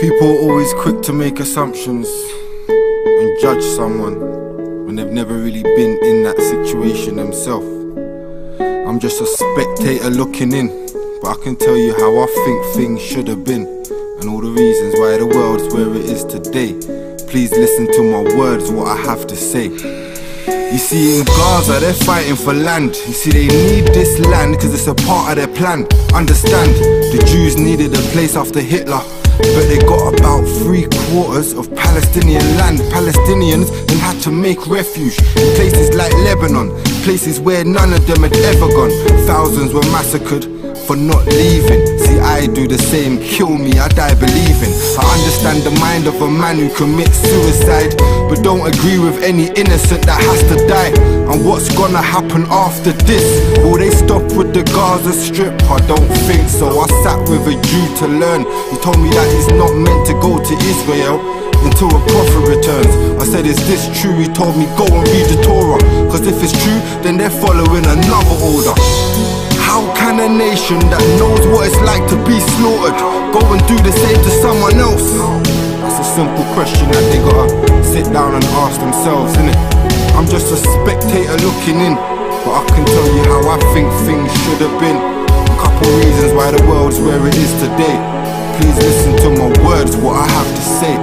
People are always quick to make assumptions and judge someone when they've never really been in that situation themselves. I'm just a spectator looking in, but I can tell you how I think things should have been, and all the reasons why the world's where it is today. Please listen to my words, what I have to say. You see, in Gaza they're fighting for land. You see, they need this land because it's a part of their plan. Understand, the Jews needed a place after Hitler, but they got about 3/4 of Palestinian land. Palestinians then had to make refuge in places like Lebanon, places where none of them had ever gone. Thousands were massacred for not leaving. See, I do the same, kill me, I die believing. I understand the mind of a man who commits suicide, but don't agree with any innocent that has to die. And what's gonna happen after this? Will they stop with the Gaza Strip? I don't think so. I sat with a Jew to learn. He told me that he's not meant to go to Israel until a prophet returns. I said, is this true? He told me, go and read the Torah, cause if it's true, then they're following another order. How can a nation that knows what it's like to be slaughtered go and do the same to someone else? That's a simple question that they gotta sit down and ask themselves, innit? I'm just a spectator looking in, but I can tell you how I think things should have been. A couple reasons why the world's where it is today. Please listen to my words, what I have to say.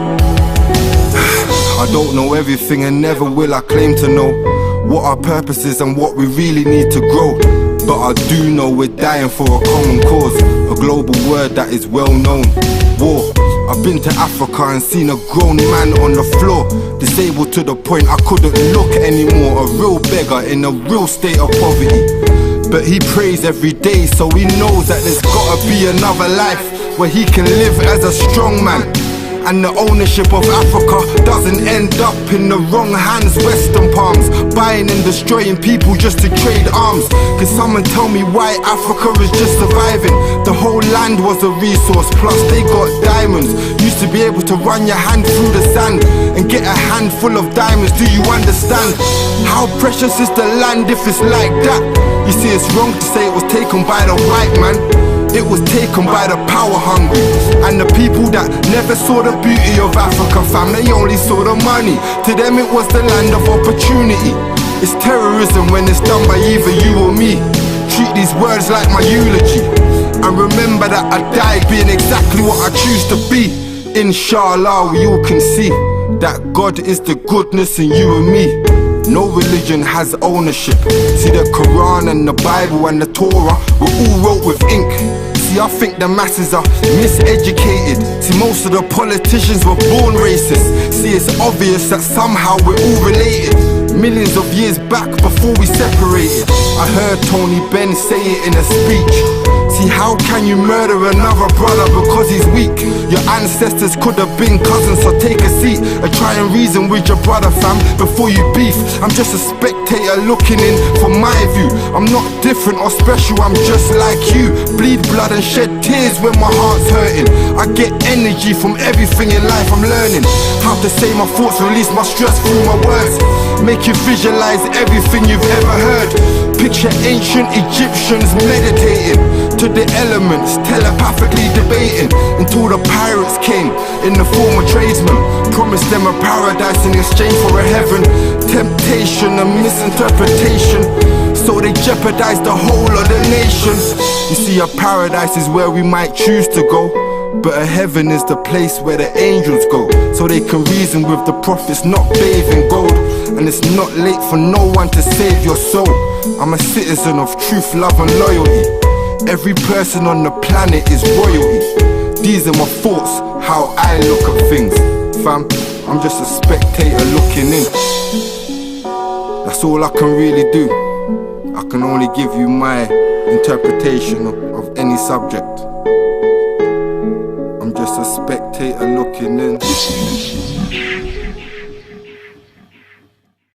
I don't know everything and never will I claim to know what our purpose is and what we really need to grow. But I do know we're dying for a common cause, a global word that is well known: war. I've been to Africa and seen a grown man on the floor, disabled to the point I couldn't look anymore. A real beggar in a real state of poverty, but he prays every day, so he knows that there's gotta be another life where he can live as a strong man. And the ownership of Africa doesn't end up in the wrong hands. Western palms, buying and destroying people just to trade arms. Can someone tell me why Africa is just surviving? The whole land was a resource, plus they got diamonds. Used to be able to run your hand through the sand and get a handful of diamonds. Do you understand? How precious is the land if it's like that? You see, it's wrong to say it was taken by the white man. It was taken by the power hungry and the people that never saw the beauty of Africa, fam. They only saw the money. To them it was the land of opportunity. It's terrorism when it's done by either you or me. Treat these words like my eulogy, and remember that I died being exactly what I choose to be. Inshallah, we all can see that God is the goodness in you and me. No religion has ownership. See, the Quran and the Bible and the Torah were all wrote with ink. See, I think the masses are miseducated. See, most of the politicians were born racist. See, it's obvious that somehow we're all related. Millions of years back before we separated, I heard Tony Benn say it in a speech. See, how can you murder another brother because he's weak? Your ancestors could have been cousins, so take a seat and try and reason with your brother, fam, before you beef. I'm just a spectator looking in from my view. I'm not different or special, I'm just like you. Bleed blood and shed tears when my heart's hurting. I get energy from everything in life I'm learning. How to say my thoughts, release my stress through my words. Make you visualize everything you've ever heard. Picture ancient Egyptians meditating to the elements, telepathically debating, until the pirates came in the form of tradesmen. Promised them a paradise in exchange for a heaven. Temptation and misinterpretation, so they jeopardized the whole of the nation. You see, a paradise is where we might choose to go, but a heaven is the place where the angels go, so they can reason with the prophets, not bathe in gold. And it's not late for no one to save your soul. I'm a citizen of truth, love and loyalty. Every person on the planet is royalty. These are my thoughts, how I look at things. Fam, I'm just a spectator looking in. That's all I can really do. I can only give you my interpretation of any subject. I'm just a spectator looking in.